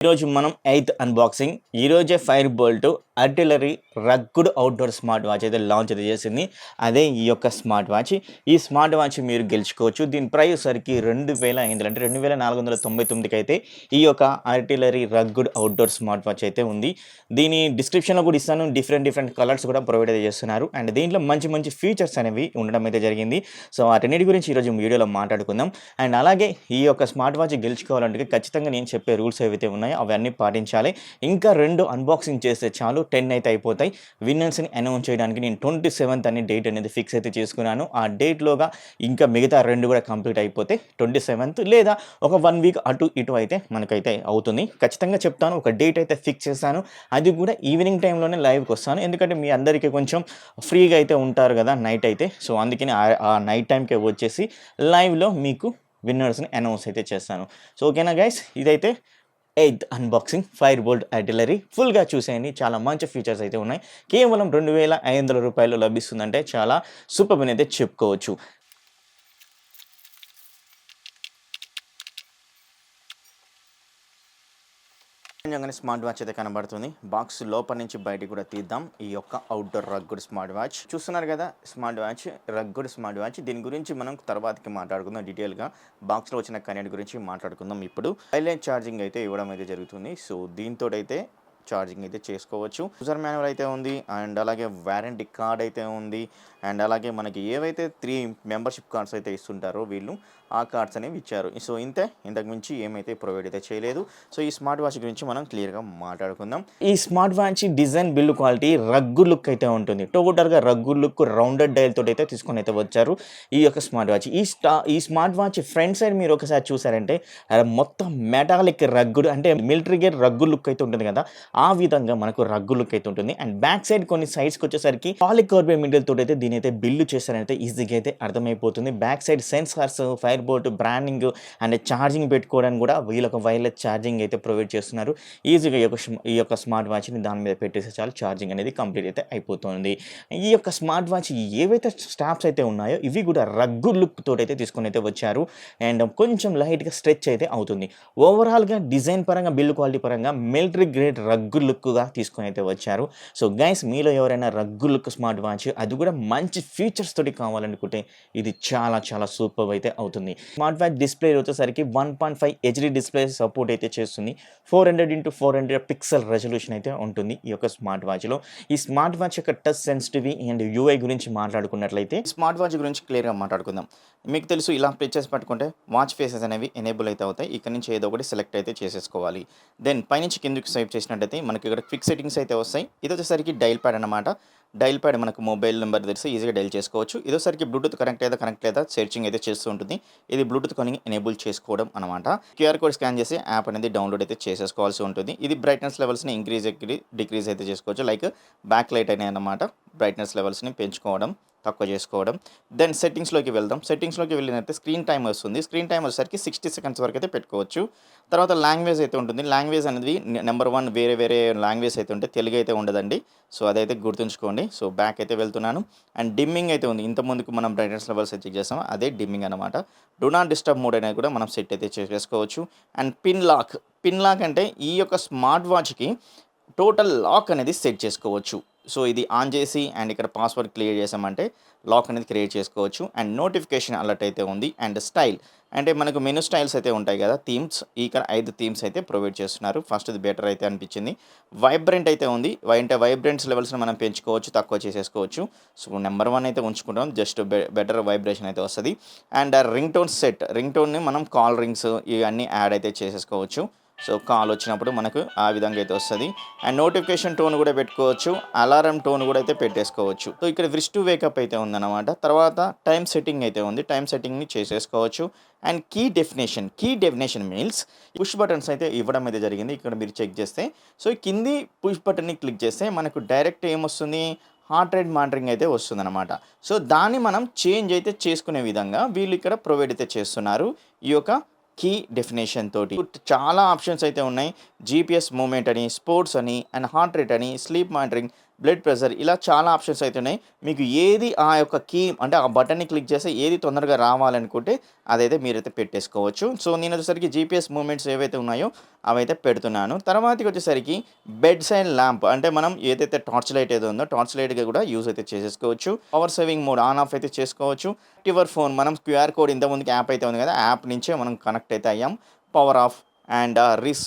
ఈరోజు మనం 8th unboxing. ఈరోజే Fire-Boltt Artillery rugged outdoor smart watch అయితే లాంచ్ అయితే చేసింది. అదే ఈ యొక్క స్మార్ట్ వాచ్. ఈ స్మార్ట్ వాచ్ మీరు గెలుచుకోవచ్చు. దీని ప్రైస్ వచ్చేసరికి 2500 అంటే 2499కి అయితే ఈ యొక్క artillery rugged outdoor smart watch అయితే ఉంది. దీని డిస్క్రిప్షన్‌లో కూడా ఇస్తాను. డిఫరెంట్ కలర్స్ కూడా ప్రొవైడ్ అయితే చేస్తున్నారు. అండ్ దీంట్లో మంచి ఫీచర్స్ అనేవి ఉండడం అయితే జరిగింది. సో వాటన్నిటి గురించి ఈరోజు వీడియోలో మాట్లాడుకుందాం. అండ్ అలాగే ఈ యొక్క స్మార్ట్ వాచ్ గెలుచుకోవాలంటే ఖచ్చితంగా నేను చెప్పే రూల్స్ ఏవైతే ఉన్నాయో అవన్నీ పాటించాలి. ఇంకా 2 అన్బాక్సింగ్ చేస్తే చాలు 10 అయితే అయిపోతాయి. విన్నర్స్‌ని అనౌన్స్ చేయడానికి నేను 27th అని డేట్ అనేది ఫిక్స్ అయితే చేసుకున్నాను. ఆ డేట్‌లోగా ఇంకా మిగతా 2 కూడా కంప్లీట్ అయిపోతే 27th లేదా ఒక 1 వీక్ అటు ఇటు అయితే మనకైతే అవుతుంది. ఖచ్చితంగా చెప్తాను. ఒక డేట్ అయితే ఫిక్స్ చేశాను. అది కూడా ఈవినింగ్ టైంలోనే లైవ్‌కి వస్తాను. ఎందుకంటే మీ అందరికీ కొంచెం ఫ్రీగా అయితే ఉంటారు కదా నైట్ అయితే. సో అందుకని ఆ నైట్ టైంకే వచ్చేసి లైవ్‌లో మీకు విన్నర్స్‌ని అనౌన్స్ అయితే చేస్తాను. సో ఓకేనా గైస్, ఇదైతే 8th అన్బాక్సింగ్ Fire-Boltt Artillery. ఫుల్‌గా చూసేయండి. చాలా మంచి ఫీచర్స్ అయితే ఉన్నాయి. కేవలం రూ. 2500 లభిస్తుందంటే చాలా సూపర్బ్ అని అయితే చెప్పుకోవచ్చు. నిజంగానే స్మార్ట్ వాచ్ అయితే కనబడుతుంది. బాక్స్ లోపల నుంచి బయటికి కూడా తీద్దాం. ఈ యొక్క అవుట్‌డోర్ రగ్గుడ్ స్మార్ట్ వాచ్ చూస్తున్నారు కదా. Smart watch, rugged smart watch. దీని గురించి మనం తర్వాతకి మాట్లాడుకుందాం డీటెయిల్‌గా. బాక్స్‌లో వచ్చిన కనెక్ట్ గురించి మాట్లాడుకుందాం. ఇప్పుడు వైర్లెస్ ఛార్జింగ్ అయితే ఇవ్వడం అయితే జరుగుతుంది. సో దీంతోటైతే ఛార్జింగ్ అయితే చేసుకోవచ్చు. యూజర్ మాన్యువల్ అయితే ఉంది. అండ్ అలాగే వారంటీ కార్డ్ అయితే ఉంది. అండ్ అలాగే మనకి ఏవైతే 3 మెంబర్షిప్ కార్డ్స్ అయితే ఇస్తుంటారో వీళ్ళు ఆ కార్డ్స్ అనేవి ఇచ్చారు. సో ఇంతకు మించి ఏమైతే ప్రొవైడ్ అయితే చేయలేదు. సో ఈ స్మార్ట్ వాచ్ గురించి మనం క్లియర్గా మాట్లాడుకుందాం. ఈ smart watch design build quality rug look అయితే ఉంటుంది. టోటల్గా రగ్గు లుక్ రౌండెడ్ డైల్ తోటి అయితే తీసుకొని అయితే వచ్చారు ఈ యొక్క స్మార్ట్ వాచ్. ఈ స్మార్ట్ వాచ్ ఫ్రంట్ సైడ్ మీరు ఒకసారి చూసారంటే మొత్తం మెటాలిక్ రగ్గుడు అంటే మిలిటరీ గేర్ రగ్గు లుక్ అయితే ఉంటుంది కదా, ఆ విధంగా మనకు రగ్గు లుక్ అయితే ఉంటుంది. అండ్ బ్యాక్ సైడ్ కొన్ని సైడ్స్కి వచ్చేసరికి పాలికార్బోనేట్ మెటీరియల్ తోటి అయితే దీని అయితే బిల్డ్ చేశారంటే ఈజీగా అయితే అర్థమైపోతుంది. Back side sensors, Fire-Boltt branding and charging పెట్టుకోవడానికి కూడా వీళ్ళొక వైర్లెస్ ఛార్జింగ్ అయితే ప్రొవైడ్ చేస్తున్నారు. ఈజీగా ఈ యొక్క స్మార్ట్ వాచ్ని దాని మీద పెట్టేస్తే చాలు ఛార్జింగ్ అనేది కంప్లీట్ అయితే అయిపోతుంది. ఈ యొక్క స్మార్ట్ వాచ్ ఏవైతే స్టాప్స్ అయితే ఉన్నాయో ఇవి కూడా రగ్గు లుక్ తోటి అయితే తీసుకొని అయితే వచ్చారు. అండ్ కొంచెం లైట్గా స్ట్రెచ్ అయితే అవుతుంది. ఓవరాల్గా డిజైన్ పరంగా బిల్డ్ క్వాలిటీ పరంగా మిలిటరీ గ్రేడ్ రగ్గు లుక్గా తీసుకొని అయితే వచ్చారు. సో గైస్, మీలో ఎవరైనా రగ్గు లుక్ స్మార్ట్ వాచ్ అది కూడా మంచి ఫీచర్స్ తోటి కావాలనుకుంటే ఇది చాలా సూపర్ అయితే అవుతుంది. స్మార్ట్ వాచ్ డిస్ప్లే వచ్చేసరికి 1.5 HD డిస్ప్లే సపోర్ట్ అయితే చేస్తుంది. 400x400 పిక్సెల్ రెజల్యూషన్ అయితే ఉంటుంది ఈ యొక్క స్మార్ట్ వాచ్లో. ఈ స్మార్ట్ వాచ్ యొక్క టచ్ సెన్సిటివిటీ అండ్ UI గురించి మాట్లాడుకున్నట్లయితే స్మార్ట్ వాచ్ గురించి క్లియర్గా మాట్లాడుకుందాం. మీకు తెలుసు, ఇలా ప్రెస్ చేసి పట్టుకుంటే వాచ్ ఫేసెస్ అనేవి ఎనేబుల్ అయితే అవుతాయి. ఇక్కడ నుంచి ఏదో ఒకటి సెలెక్ట్ అయితే చేసేసుకోవాలి. దెన్ పైనుంచి కిందకి స్వైప్ చేసినట్టయితే మనకి ఇక్కడ క్విక్ సెట్టింగ్స్ అయితే వస్తాయి. ఇది వచ్చేసరికి డైల్ ప్యాడ్ అనమాట. డైల్ ప్యాడ్ మనకు మొబైల్ నెంబర్ తెలిసి ఈజీగా డైల్ చేసుకోవచ్చు. ఇదోసరికి బ్లూటూత్ కనెక్ట్ లేదా సెర్చింగ్ అయితే చేస్తూ ఉంటుంది. ఇది బ్లూటూత్ కాలింగ్ ఎనేబుల్ చేసుకోవడం అనమాట. QR కోడ్ స్కాన్ చేసి యాప్ అనేది డౌన్లోడ్ అయితే చేసేసుకోవాల్సి ఉంటుంది. ఇది బ్రైట్నెస్ లెవెల్స్ని డిక్రీజ్ అయితే చేసుకోవచ్చు. లైక్ బ్యాక్ లైట్ అనే అనమాట. బ్రైట్నెస్ లెవెల్స్ని పెంచుకోవడం, తక్కువ చేసుకోవడం. దెన్ సెట్టింగ్స్లోకి వెళ్దాం. సెట్టింగ్స్లోకి వెళ్ళినట్టు స్క్రీన్ టైం వస్తుంది. స్క్రీన్ టైం వచ్చేసరికి 60 సెకండ్స్ వరకు అయితే పెట్టుకోవచ్చు. తర్వాత లాంగ్వేజ్ అయితే ఉంటుంది. లాంగ్వేజ్ అనేది నెంబర్ 1 వేరే లాంగ్వేజ్ అయితే ఉంటే తెలుగు అయితే ఉండదండి. సో అదైతే గుర్తుంచుకోండి. సో బ్యాక్ అయితే వెళ్తున్నాను. అండ్ డిమ్మింగ్ అయితే ఉంది. ఇంతకుముందుకు మనం బ్రైట్నెస్ లెవెల్స్ చెక్ చేస్తాం, అదే డిమ్మింగ్ అనమాట. డూ నాట్ డిస్టర్బ్ మోడ్ అనేది కూడా మనం సెట్ అయితే చేసుకోవచ్చు. అండ్ పిన్ లాక్ అంటే ఈ యొక్క స్మార్ట్ వాచ్కి టోటల్ లాక్ అనేది సెట్ చేసుకోవచ్చు. సో ఇది ఆన్ చేసి అండ్ ఇక్కడ పాస్వర్డ్ క్లియర్ చేసామంటే లాక్ అనేది క్రియేట్ చేసుకోవచ్చు. అండ్ నోటిఫికేషన్ అలర్ట్ అయితే ఉంది. అండ్ స్టైల్ అంటే మనకు మెనూ స్టైల్స్ అయితే ఉంటాయి కదా, థీమ్స్. ఇక్కడ 5 థీమ్స్ అయితే ప్రొవైడ్ చేస్తున్నారు. ఫస్ట్ ఇది బెటర్ అయితే అనిపించింది. వైబ్రెంట్ అయితే ఉంది. అంటే వైబ్రెంట్స్ లెవెల్స్ని మనం పెంచుకోవచ్చు, తక్కువ చేసేసుకోవచ్చు. సో నెంబర్ 1 అయితే ఉంచుకుంటాం. జస్ట్ బెటర్ వైబ్రేషన్ అయితే వస్తుంది. అండ్ రింగ్ టోన్ని మనం కాల్ రింగ్స్ ఇవన్నీ యాడ్ అయితే చేసేసుకోవచ్చు. సో కాల్ వచ్చినప్పుడు మనకు ఆ విధంగా అయితే వస్తుంది. అండ్ నోటిఫికేషన్ టోన్ కూడా పెట్టుకోవచ్చు. అలారం టోన్ కూడా అయితే పెట్టేసుకోవచ్చు. సో ఇక్కడ విష్ టు వేకప్ అయితే ఉందన్నమాట. తర్వాత టైం సెట్టింగ్ అయితే ఉంది. టైం సెట్టింగ్ని చేసేసుకోవచ్చు. And key definition means push buttons అయితే ఇవ్వడం అయితే జరిగింది. ఇక్కడ మీరు చెక్ చేస్తే సో కింది పుష్ బటన్ని క్లిక్ చేస్తే మనకు డైరెక్ట్ ఏమొస్తుంది, హార్ట్ రేట్ మానిటరింగ్ అయితే వస్తుందన్నమాట. సో దాన్ని మనం చేంజ్ అయితే చేసుకునే విధంగా వీళ్ళు ఇక్కడ ప్రొవైడ్ అయితే చేస్తున్నారు ఈ యొక్క కీ డెఫినేషన్ తోటి. చాలా ఆప్షన్స్ అయితే ఉన్నాయి. GPS మూమెంట్ అని, స్పోర్ట్స్ అని, అండ్ హార్ట్ రేట్ అని, స్లీప్ మానిటరింగ్, బ్లడ్ ప్రెషర్ ఇలా చాలా ఆప్షన్స్ అయితే ఉన్నాయి. మీకు ఏది ఆ యొక్క కీ అంటే ఆ బటన్ని క్లిక్ చేస్తే ఏది తొందరగా రావాలనుకుంటే అదైతే మీరైతే పెట్టేసుకోవచ్చు. సో నేను వచ్చేసరికి జీపీఎస్ మూవ్‌మెంట్స్ ఏవైతే ఉన్నాయో అవైతే పెడుతున్నాను. తర్వాతకి వచ్చేసరికి బెడ్ సైడ్ ల్యాంప్ అంటే మనం ఏదైతే టార్చ్ లైట్ ఏదో ఉందో టార్చ్ లైట్‌గా కూడా యూజ్ అయితే చేసేసుకోవచ్చు. Power saving mode on off అయితే చేసుకోవచ్చు. యువర్ ఫోన్ మనం క్యూఆర్ కోడ్ ఇంతకుముందుకి యాప్ అయితే ఉంది కదా! యాప్ నుంచే మనం కనెక్ట్ అయితే అయ్యాం. Power of and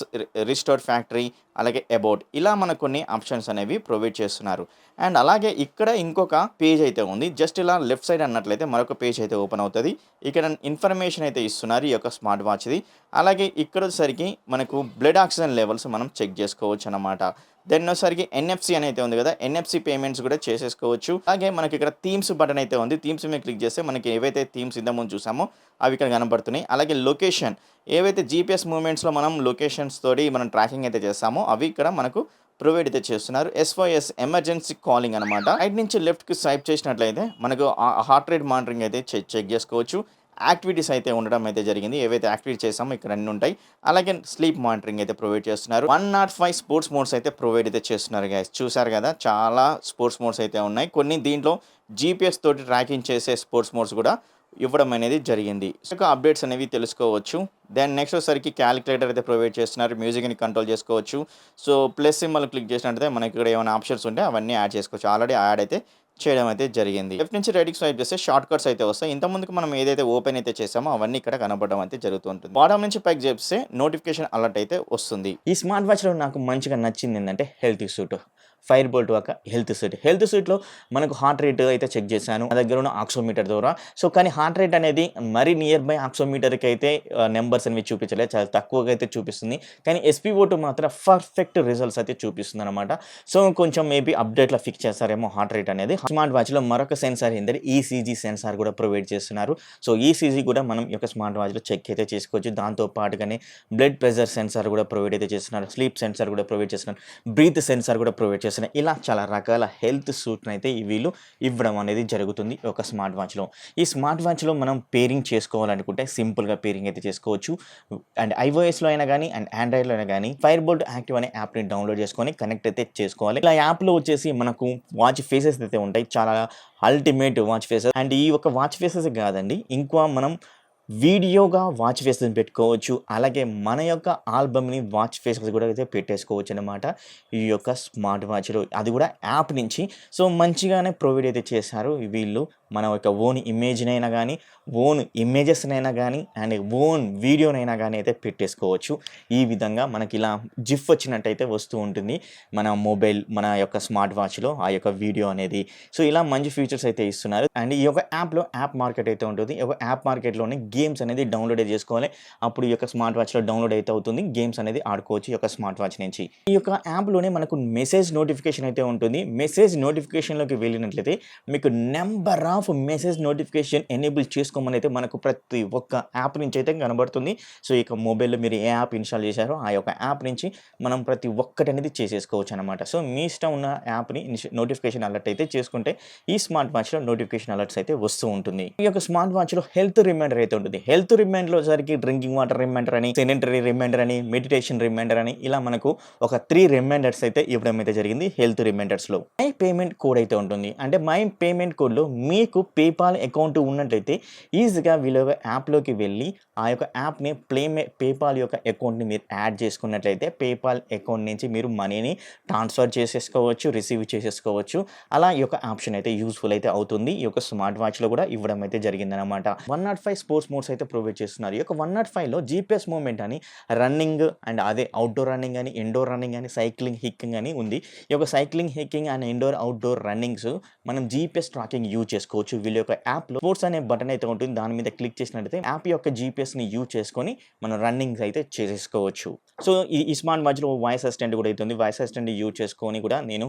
restore factory అలాగే అబౌట్ ఇలా మనకు కొన్ని ఆప్షన్స్ అనేవి ప్రొవైడ్ చేస్తున్నారు. అండ్ అలాగే ఇక్కడ ఇంకొక పేజ్ అయితే ఉంది. జస్ట్ ఇలా లెఫ్ట్ సైడ్ అన్నట్లయితే మరొక పేజ్ అయితే ఓపెన్ అవుతుంది. ఇక్కడ ఇన్ఫర్మేషన్ అయితే ఇస్తున్నారు ఈ యొక్క స్మార్ట్ వాచ్ది. అలాగే ఇక్కడ వచ్చేసరికి మనకు బ్లడ్ ఆక్సిజన్ లెవెల్స్ మనం చెక్ చేసుకోవచ్చు అన్నమాట. దెన్ వచ్చేసరికి ఎన్ఎఫ్సి అని అయితే ఉంది కదా, ఎన్ఎఫ్సి పేమెంట్స్ కూడా చేసేసుకోవచ్చు. అలాగే మనకి ఇక్కడ థీమ్స్ బటన్ అయితే ఉంది. థీమ్స్ మీద క్లిక్ చేస్తే మనకి ఏవైతే థీమ్స్ ఇంతకుముందు చూసామో అవి ఇక్కడ కనబడుతున్నాయి. అలాగే లొకేషన్ ఏవైతే జీపీఎస్ మూవ్‌మెంట్స్‌లో మనం లొకేషన్స్ తోటి మనం ట్రాకింగ్ అయితే చేస్తామో అవి ఇక్కడ మనకు ప్రొవైడ్ అయితే చేస్తున్నారు. ఎస్ఓఎస్ ఎమర్జెన్సీ కాలింగ్ అనమాట. రైట్ నుంచి లెఫ్ట్‌కి స్వైప్ చేసినట్లయితే మనకు హార్ట్ రేట్ మానిటరింగ్ అయితే చెక్ చేసుకోవచ్చు. యాక్టివిటీస్ అయితే ఉండడం అయితే జరిగింది. ఏవైతే యాక్టివిటీ చేసామో ఇక్కడ అన్నీ ఉంటాయి. అలాగే స్లీప్ మానిటరింగ్ అయితే ప్రొవైడ్ చేస్తున్నారు. 105 స్పోర్ట్స్ మోడ్స్ అయితే ప్రొవైడ్ అయితే చేస్తున్నారు గైస్. చూసారు కదా, చాలా స్పోర్ట్స్ మోడ్స్ అయితే ఉన్నాయి. కొన్ని దీంట్లో జీపీఎస్ తోటి ట్రాకింగ్ చేసే స్పోర్ట్స్ మోడ్స్ కూడా ఇవ్వడం అనేది జరిగింది. సో అప్డేట్స్ అనేవి తెలుసుకోవచ్చు. దెన్ నెక్స్ట్ వచ్చేసరికి క్యాలిక్యులేటర్ అయితే ప్రొవైడ్ చేస్తున్నారు. మ్యూజిక్ని కంట్రోల్ చేసుకోవచ్చు. సో ప్లస్ సింబల్ క్లిక్ చేసినట్టయితే మనకి ఇక్కడ ఏమైనా ఆప్షన్స్ ఉంటే అవన్నీ యాడ్ చేసుకోవచ్చు. ఆల్రెడీ యాడ్ అయితే చేయడం అయితే జరిగింది. లెఫ్ట్ నుంచి రైట్‌కి స్వైప్ చేస్తే షార్ట్ కట్స్ అయితే వస్తాయి. ఇంతకుముందుకు మనం ఏదైతే ఓపెన్ అయితే చేసామో అవన్నీ ఇక్కడ కనపడడం అయితే జరుగుతుంటుంది. బాటమ్ నుంచి పైకి చేస్తే నోటిఫికేషన్ అలర్ట్ అయితే వస్తుంది. ఈ స్మార్ట్ వాచ్‌లో నాకు మంచిగా నచ్చింది ఏంటంటే హెల్త్ సూట్. ఫైర్-బోల్ట్ యొక్క హెల్త్ సూట్. హెల్త్ సూట్‌లో మనకు హార్ట్ రేట్ అయితే చెక్ చేశాను. నా దగ్గర ఉన్న ఆక్సిమీటర్ ద్వారా. సో కానీ హార్ట్ రేట్ అనేది మరీ నియర్ బై ఆక్సిమీటర్‌కి అయితే నంబర్స్ అనేవి చూపించలేదు. చాలా తక్కువగా అయితే చూపిస్తుంది. కానీ ఎస్పీఓ2 మాత్రం పర్ఫెక్ట్ రిజల్ట్స్ అయితే చూపిస్తుందన్నమాట. సో కొంచెం మేబీ అప్డేట్‌లో ఫిక్స్ చేస్తారేమో హార్ట్ రేట్ అనేది. స్మార్ట్ వాచ్‌లో మరొక సెన్సార్ ఏంటంటే ఈసీజీ సెన్సార్ కూడా ప్రొవైడ్ చేస్తున్నారు. సో ఈసీజీ కూడా మనం ఈ యొక్క స్మార్ట్ వాచ్‌లో చెక్ అయితే చేసుకోవచ్చు. దాంతో పాటుగానే బ్లడ్ ప్రెషర్ సెన్సార్ కూడా ప్రొవైడ్ అయితే చేస్తున్నారు. స్లీప్ సెన్సార్ కూడా ప్రొవైడ్ చేస్తున్నారు. బ్రీత్ సెన్సార్ కూడా ప్రొవైడ్ చేస్తున్నారు. ఇలా చాలా రకాల హెల్త్ సూట్‌ని అయితే వీళ్ళు ఇవ్వడం అనేది జరుగుతుంది ఒక స్మార్ట్ వాచ్‌లో. ఈ స్మార్ట్ వాచ్‌లో మనం పేరింగ్ చేసుకోవాలనుకుంటే సింపుల్‌గా పేరింగ్ అయితే చేసుకోవచ్చు. అండ్ ఐఓఎస్‌లో అయినా గానీ అండ్ ఆండ్రాయిడ్‌లో అయినా గానీ ఫైర్-బోల్ట్ యాక్టివ్ అనే యాప్‌ని డౌన్లోడ్ చేసుకొని కనెక్ట్ అయితే చేసుకోవాలి. ఇలా యాప్‌లో వచ్చేసి మనకు వాచ్ ఫేసెస్ అయితే ఉంటాయి. చాలా అల్టిమేట్ వాచ్ ఫేసెస్. అండ్ ఈ యొక్క వాచ్ ఫేసెస్ కాదండి, ఇంకా మనం వీడియోగా వాచ్ ఫేసెస్ పెట్టుకోవచ్చు. అలాగే మన యొక్క ఆల్బమ్‌ని వాచ్ ఫేసెస్ కూడా అయితే పెట్టేసుకోవచ్చు అన్నమాట ఈ యొక్క స్మార్ట్ వాచ్‌లో. అది కూడా యాప్ నుంచి. సో మంచిగానే ప్రొవైడ్ అయితే చేశారు వీళ్ళు. మన యొక్క ఓన్ ఇమేజ్‌నైనా గానీ, ఓన్ ఇమేజెస్‌నైనా గానీ అండ్ ఓన్ వీడియోనైనా గానీ అయితే పెట్టేసుకోవచ్చు. ఈ విధంగా మనకి ఇలా జిఫ్ వచ్చినట్టయితే వస్తూ ఉంటుంది మన మొబైల్, మన యొక్క స్మార్ట్ వాచ్‌లో ఆ యొక్క వీడియో అనేది. సో ఇలా మంచి ఫీచర్స్ అయితే ఇస్తున్నారు. అండ్ ఈ యొక్క యాప్‌లో యాప్ మార్కెట్ అయితే ఉంటుంది. ఈ యొక్క యాప్ మార్కెట్‌లోనే గేమ్స్ అనేది డౌన్లోడ్ చేసుకోవాలి. అప్పుడు ఈ యొక్క స్మార్ట్ వాచ్‌లో డౌన్లోడ్ అయితే అవుతుంది. గేమ్స్ అనేది ఆడుకోవచ్చు ఈ యొక్క స్మార్ట్ వాచ్ నుంచి. ఈ యొక్క యాప్‌లోనే మనకు మెసేజ్ నోటిఫికేషన్ అయితే ఉంటుంది. మెసేజ్ నోటిఫికేషన్‌లోకి వెళ్ళినట్లయితే మీకు number of message notification enable చేసుకోమని అయితే మనకు ప్రతి ఒక్క యాప్ నుంచి అయితే కనబడుతుంది. సో ఇక మొబైల్‌లో మీరు ఏ యాప్ ఇన్‌స్టాల్ చేశారో ఆ యొక్క యాప్ నుంచి మనం ప్రతి ఒక్కటి అనేది చేసేసుకోవచ్చు అనమాట. సో మీ ఇష్టం ఉన్న యాప్‌ని నోటిఫికేషన్ అలర్ట్ అయితే చేసుకుంటే ఈ స్మార్ట్ వాచ్‌లో నోటిఫికేషన్ అలర్ట్స్ అయితే వస్తూ ఉంటుంది. ఈ యొక్క స్మార్ట్ వాచ్‌లో హెల్త్ రిమైండర్ అయితే ఉంటుంది. హెల్త్ రిమైండర్‌లో వచ్చేసరికి డ్రింకింగ్ వాటర్ రిమైండర్ అని, సెడెంటరీ రిమైండర్ అని, మెడిటేషన్ రిమైండర్ అని ఇలా మనకు ఒక 3 రిమైండర్స్ అయితే ఇవ్వడం అయితే జరిగింది హెల్త్ రిమైండర్స్‌లో. మై పేమెంట్ కోడ్ అయితే ఉంటుంది. అంటే మై పేమెంట్ కోడ్‌లో మీకు పేపాల్ అకౌంట్ ఉన్నట్లయితే ఈజీగా వీళ్ళ యాప్‌లోకి వెళ్ళి ఆ యొక్క యాప్‌ని పేపాల్ యొక్క అకౌంట్‌ని మీరు యాడ్ చేసుకున్నట్లయితే పేపాల్ అకౌంట్ నుంచి మీరు మనీని ట్రాన్స్ఫర్ చేసేసుకోవచ్చు, రిసీవ్ చేసేసుకోవచ్చు. అలా ఈ యొక్క ఆప్షన్ అయితే యూజ్‌ఫుల్ అయితే అవుతుంది. ఈ యొక్క స్మార్ట్ వాచ్‌లో కూడా ఇవ్వడం అయితే జరిగిందనమాట. 105 స్పోర్ట్స్ మోడ్స్ అయితే ప్రొవైడ్ చేస్తున్నారు. ఈ యొక్క 105లో జీపీఎస్ మూవ్‌మెంట్ అని రన్నింగ్ అండ్ అదే అవుట్‌డోర్ రన్నింగ్ అని, ఇండోర్ రన్నింగ్ అని, సైక్లింగ్, హిక్కింగ్ అని ఉంది. ఈ యొక్క cycling, hiking and indoor, outdoor runnings మనం జీపీఎస్ ట్రాకింగ్ యూజ్ చేసుకోవచ్చు. వీళ్ళ యొక్క యాప్‌లో స్పోర్ట్స్ అనే బటన్ అయితే ఉంటుంది. దాని మీద క్లిక్ చేసినట్లయితే యాప్ యొక్క జీపీఎస్‌ని యూజ్ చేసుకొని మనం రన్నింగ్స్ అయితే చేసేసుకోవచ్చు. సో ఈ స్మార్ట్ వాచ్‌లో వాయిస్ అసిస్టెంట్ కూడా అయితే ఉంది. వాయిస్ అసిస్టెంట్ యూజ్ చేసుకొని కూడా నేను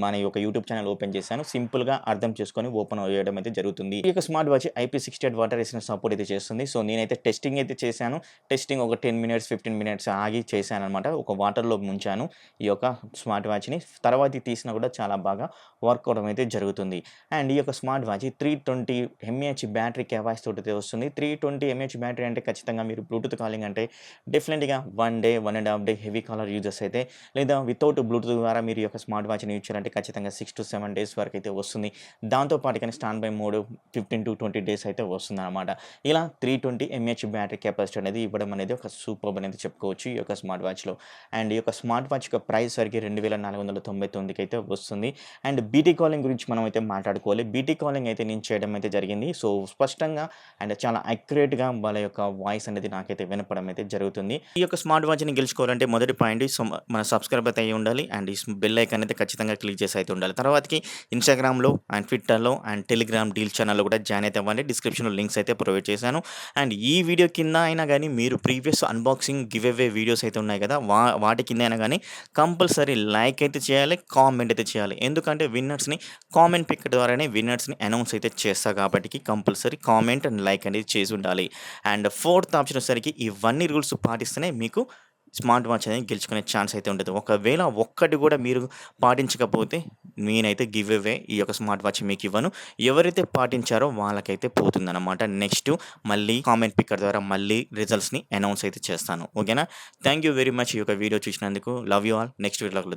మన యొక్క యూట్యూబ్ ఛానల్ ఓపెన్ చేశాను. సింపుల్‌గా అర్థం చేసుకొని ఓపెన్ చేయడం అయితే జరుగుతుంది. ఈ యొక్క smart watch IP68 water resistance support అయితే చేస్తుంది. సో నేనైతే టెస్టింగ్ అయితే చేశాను. టెస్టింగ్ ఒక 10 మినిట్స్ 15 మినిట్స్ ఆగి చేశాననమాట. ఒక వాటర్‌లో ముంచాను ఈ యొక్క స్మార్ట్ వాచ్‌ని. తర్వాత తీసినా కూడా చాలా బాగా వర్క్ అవ్వడం అయితే జరుగుతుంది. అండ్ ఈ యొక్క smart watch 320 mAh battery capacity voice తోటి వస్తుంది. 320 ఎంఏహెచ్ బ్యాటరీ అంటే ఖచ్చితంగా మీరు బ్లూటూత్ కాలింగ్ అంటే డెఫినెట్‌గా 1 day, 1 ½ day heavy caller users అయితే లేదా వితౌట్ బ్లూటూత్ ద్వారా మీరు ఈ యొక్క స్మార్ట్ వాచ్‌ని యూజ్ చేయాలంటే ఖచ్చితంగా 6-7 డేస్ వరకైతే వస్తుంది. దాంతో పాటుగానే స్టాండ్ బై మోడ్ 15-20 డేస్ అయితే వస్తుందన్నమాట. ఇలా 320 ఎంఏహెచ్ బ్యాటరీ కెపాసిటీ అనేది ఇవ్వడం అనేది ఒక సూపర్బ్ అనేది చెప్పుకోవచ్చు ఈ యొక్క స్మార్ట్ వాచ్‌లో. అండ్ ఈ యొక్క స్మార్ట్ వాచ్ యొక్క ప్రైస్ సరికి 2499కి అయితే వస్తుంది. అండ్ బీటీ కాలింగ్ గురించి మనం అయితే మాట్లాడుకోవాలి. బీటీ కాలింగ్ అయితే నేను చేయడం అయితే జరిగింది. సో, స్పష్టంగా అండ్ చాలా అక్యురేట్‌గా వాళ్ళ యొక్క వాయిస్ అనేది నాకైతే వినపడం అయితే జరుగుతుంది. ఈ యొక్క స్మార్ట్ వాచ్‌ని గెలుచుకోవాలంటే మొదటి పాయింట్ మన సబ్‌స్క్రైబ్ అయితే అయ్యి ఉండాలి. అండ్ ఈ బెల్ ఐకాన్ అయితే ఖచ్చితంగా క్లిక్ చేసి అయితే ఉండాలి. తర్వాతకి ఇన్‌స్టాగ్రామ్‌లో అండ్ ట్విట్టర్‌లో అండ్ టెలిగ్రామ్ డీల్ ఛానెల్‌లో కూడా జాయిన్ అయితే అవ్వండి. డిస్క్రిప్షన్‌లో లింక్స్ అయితే ప్రొవైడ్ చేశాను. అండ్ ఈ వీడియో కింద అయినా గానీ మీరు previous unboxing, give away videos అయితే ఉన్నాయి కదా! వాటి కింద అయినా గానీ కంపల్సరీ లైక్ అయితే చేయాలి. కామెంట్ అయితే చేయాలి. ఎందుకంటే విన్నర్స్‌ని కామెంట్ పిక్ ద్వారానే విన్నర్స్‌ని అనౌన్స్ అయితే చేస్తా కాబట్టి కంపల్సరీ కామెంట్ అండ్ లైక్ అనేది చేసి ఉండాలి. అండ్ ఫోర్త్ ఆప్షన్ వచ్చేసరికి ఇవన్నీ రూల్స్ పాటిస్తేనే మీకు స్మార్ట్ వాచ్ అనేది గెలుచుకునే ఛాన్స్ అయితే ఉంటది. ఒకవేళ ఒక్కటి కూడా మీరు పాటించకపోతే నేనైతే గివ్ అవే ఈ యొక్క స్మార్ట్ వాచ్ మీకివ్వను. ఎవరైతే పాటించారో వాళ్ళకైతే పోతుందన్నమాట. నెక్స్ట్ మళ్ళీ కామెంట్ పిక్కర్ ద్వారా మళ్ళీ రిజల్ట్స్‌ని అనౌన్స్ అయితే చేస్తాను. ఓకేనా? థాంక్ యూ వెరీ మచ్ ఈ యొక్క వీడియో చూసినందుకు. Love you all. నెక్స్ట్ వీడియోలో కలుద్దాం.